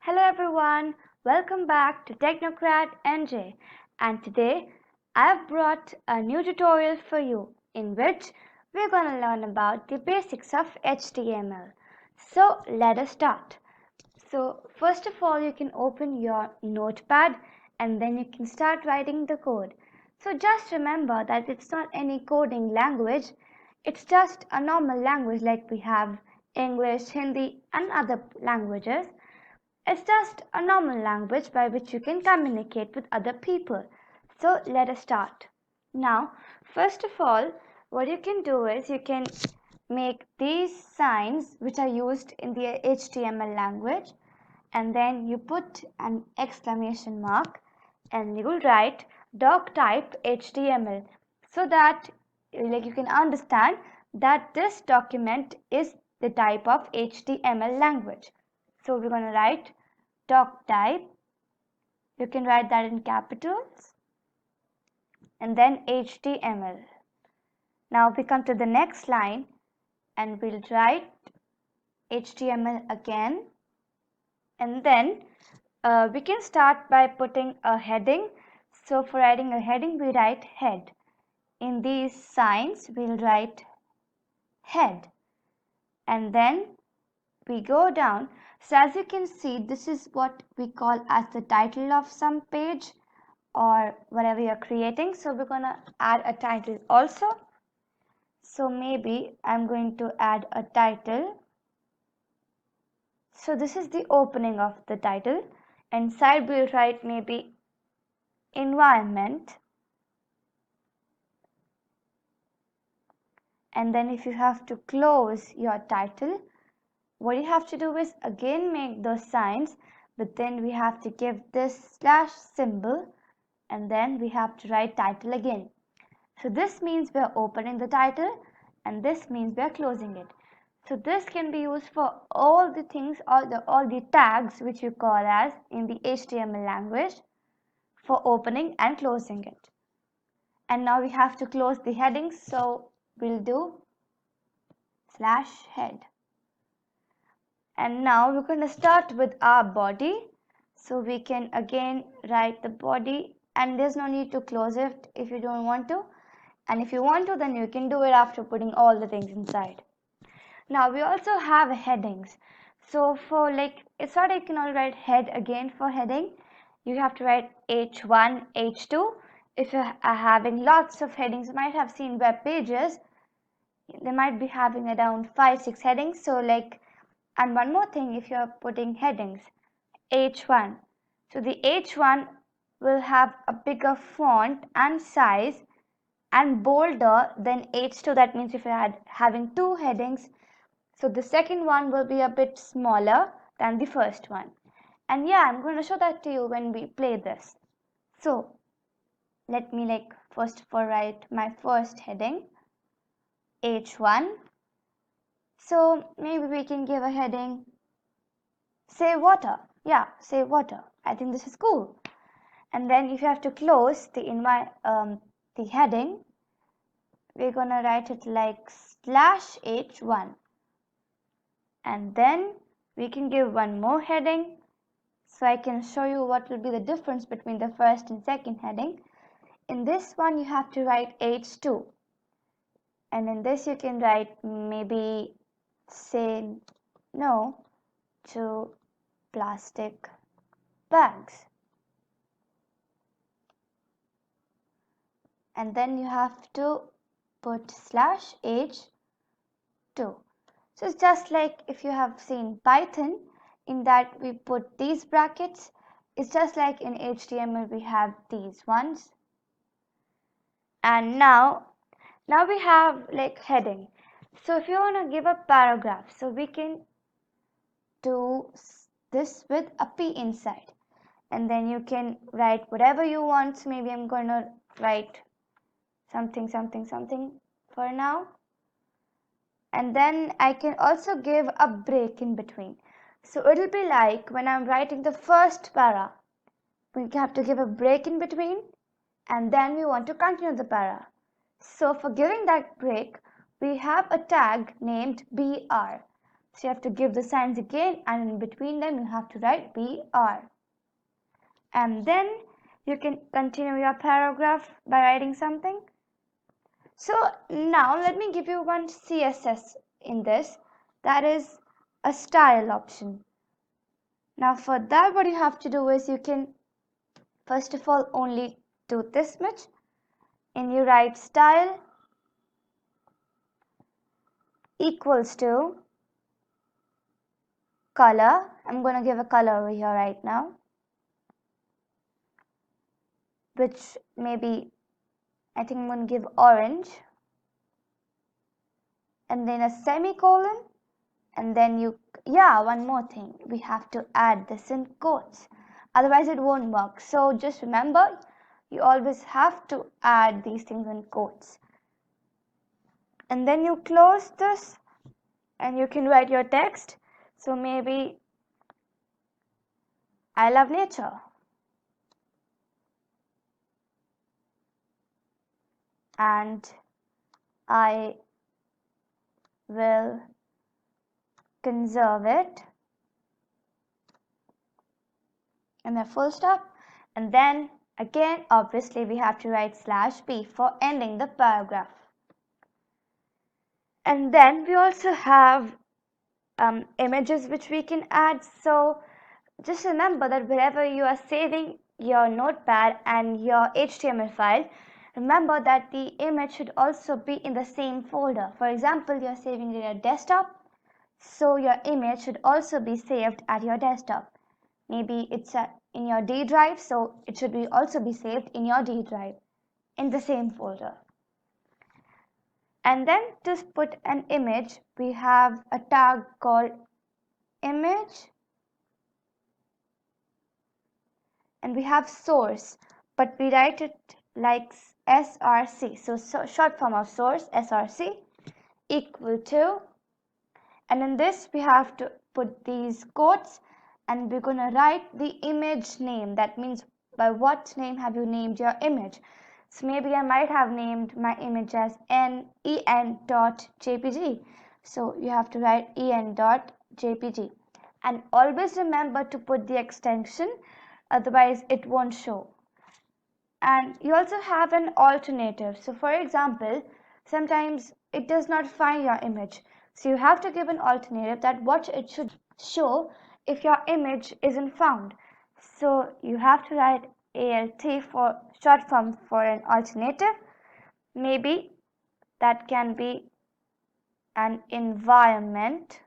Hello everyone, welcome back to Technocrat NJ, and today I've brought a new tutorial for you in which we're going to learn about the basics of HTML. So let us start. So first of all, you can open your Notepad and then you can start writing the code. So just remember that it's not any coding language, it's just a normal language like we have English, Hindi and other languages. It's just a normal language by which you can communicate with other people. So let us start. Now, first of all, what you can do is you can make these signs which are used in the HTML language, and then you put an exclamation mark and you will write doc type HTML so that you can understand that this document is the type of HTML language. So we're going to write doc type. You can write that in capitals and then HTML. Now we come to the next line and we'll write HTML again, and then we can start by putting a heading. So for writing a heading we write head. In these signs we'll write head, and then we go down. So as you can see, this is what we call as the title of some page or whatever you're creating. So we're going to add a title also. So maybe I'm going to add a title. So this is the opening of the title. Inside we'll write maybe environment. And then if you have to close your title, what you have to do is again make those signs, but then we have to give this slash symbol and then we have to write title again. So this means we are opening the title and this means we are closing it. So this can be used for all the things, all the tags which you call as in the HTML language for opening and closing it. And now we have to close the headings, so we'll do slash head. And now we're going to start with our body. So we can again write the body, and there's no need to close it if you don't want to. And if you want to, then you can do it after putting all the things inside. Now we also have headings. So for it's not you can only write head again for heading. You have to write H1, H2. If you are having lots of headings, you might have seen web pages. They might be having around 5-6 headings. So and one more thing, if you are putting headings, H1. So the H1 will have a bigger font and size and bolder than H2. That means if you are having 2 headings, so the second one will be a bit smaller than the first one. And yeah, I'm going to show that to you when we play this. So let me first of all write my first heading, H1. So maybe we can give a heading, say water. Yeah, say water. I think this is cool. And then if you have to close the heading, we're gonna write it like slash H1. And then we can give one more heading. So I can show you what will be the difference between the first and second heading. In this one you have to write H2. And in this you can write maybe say no to plastic bags. And then you have to put slash H2. So it's just like if you have seen Python, in that we put these brackets. It's just like in HTML we have these ones. And now we have heading. So if you want to give a paragraph, so we can do this with a P inside, and then you can write whatever you want. So maybe I'm going to write something for now, and then I can also give a break in between. So it'll be like when I'm writing the first para, we have to give a break in between, and then we want to continue the para. So for giving that break, we have a tag named BR. So you have to give the signs again, and in between them you have to write BR. And then you can continue your paragraph by writing something. So now let me give you one CSS in this, that is a style option. Now for that, what you have to do is you can first of all only do this much, and you write style equals to color. I'm going to give a color over here right now, which maybe I think I'm going to give orange, and then a semicolon, and then one more thing, we have to add this in quotes, otherwise it won't work. So just remember, you always have to add these things in quotes. And then you close this and you can write your text. So maybe I love nature. And I will conserve it. And a full stop. And then again, obviously, we have to write /p for ending the paragraph. And then we also have images which we can add. So just remember that wherever you are saving your notepad and your HTML file, remember that the image should also be in the same folder. For example, you're saving it at your desktop, so your image should also be saved at your desktop. Maybe it's in your D drive, so it should also be saved in your D drive in the same folder. And then to put an image, we have a tag called image, and we have source, but we write it like src. So short form of source, src, equal to, and in this we have to put these quotes, and we're going to write the image name. That means by what name have you named your image. So maybe I might have named my image as en.jpg. So you have to write en.jpg. And always remember to put the extension, otherwise it won't show. And you also have an alternative. So for example, sometimes it does not find your image. So you have to give an alternative that what it should show if your image isn't found. So you have to write ALT for short form for an alternative. Maybe that can be an environment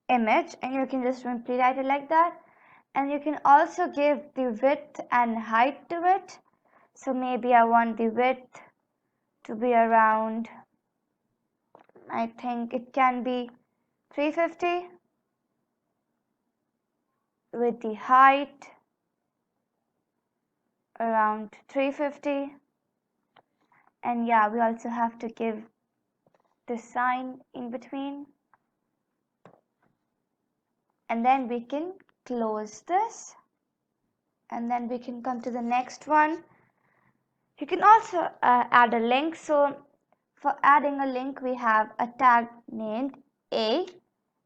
image, and you can just simply write it like that. And you can also give the width and height to it. So maybe I want the width to be around, I think it can be 350, with the height around 350. And yeah, we also have to give the sign in between. And then we can close this, and then we can come to the next one. You can also add a link. So for adding a link, we have a tag named A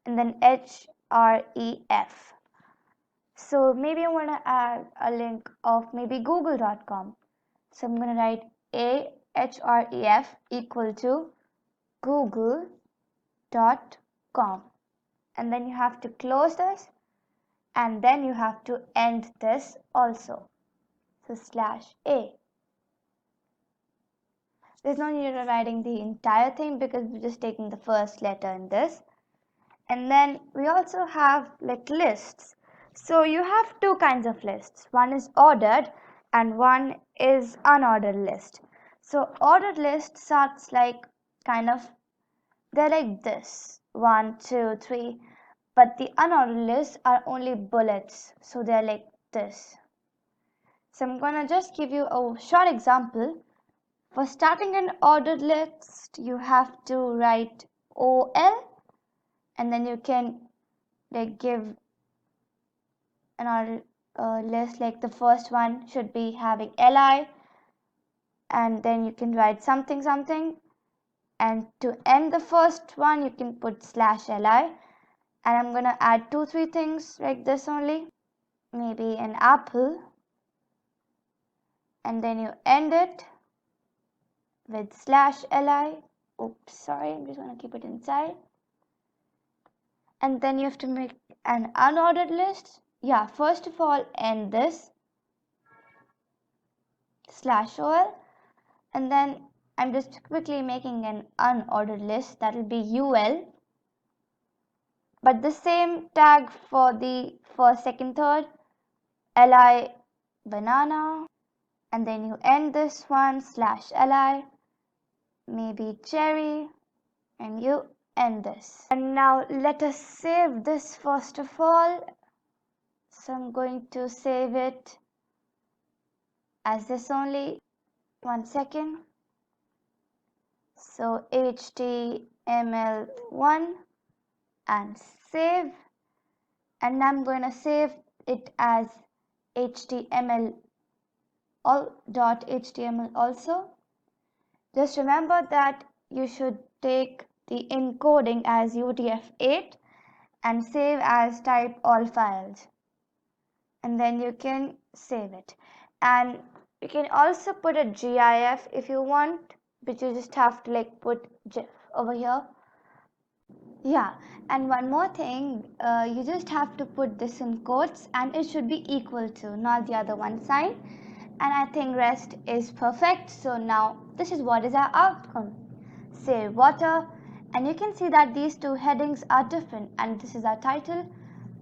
and then href. So maybe I want to add a link of maybe google.com. So I'm going to write href equal to google.com. And then you have to close this, and then you have to end this also. So /a. There's no need of writing the entire thing because we're just taking the first letter in this. And then we also have like lists. So you have two kinds of lists. One is ordered and one is unordered list. So ordered list starts like they're like this, 1, 2, 3. But the unordered lists are only bullets. So they're like this. So I'm gonna just give you a short example. For starting an ordered list, you have to write OL, and then you can like give an ordered list, like the first one should be having LI, and then you can write something, and to end the first one you can put /li, and I'm gonna add 2-3 things like this only, maybe an apple, and then you end it with /li. Oops, sorry, I'm just gonna keep it inside. And then you have to make an unordered list. Yeah, first of all, end this /ol, and then I'm just quickly making an unordered list, that will be ul, but the same tag for the first, second, third, li banana, and then you end this one /li, maybe cherry, and you end this. And now let us save this first of all. So I'm going to save it as this only. 1 second. So html1 and save, and I'm going to save it as html.html also. Just remember that you should take the encoding as UTF-8 and save as type all files, and then you can save it. And you can also put a GIF if you want, but you just have to like put GIF over here. Yeah, and one more thing, you just have to put this in quotes, and it should be equal to, not the other one sign. And I think rest is perfect. So now this is what is our outcome. Say water, and you can see that these two headings are different, and this is our title.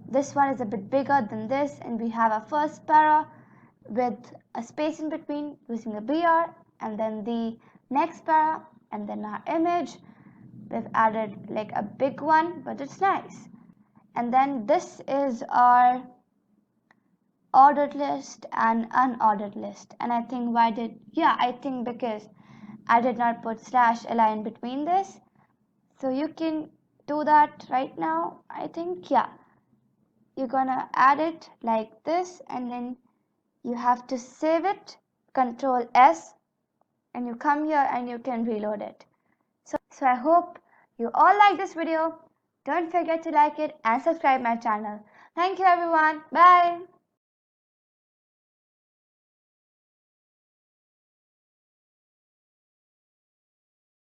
This one is a bit bigger than this, and we have our first para with a space in between using a BR, and then the next para, and then our image. We've added like a big one, but it's nice. And then this is our ordered list and unordered list. And I think I think because I did not put /li in between this. So you can do that right now. I think, yeah, you're gonna add it like this, and then you have to save it, Control S, and you come here and you can reload it. So I hope you all like this video. Don't forget to like it and subscribe my channel. Thank you everyone. Bye.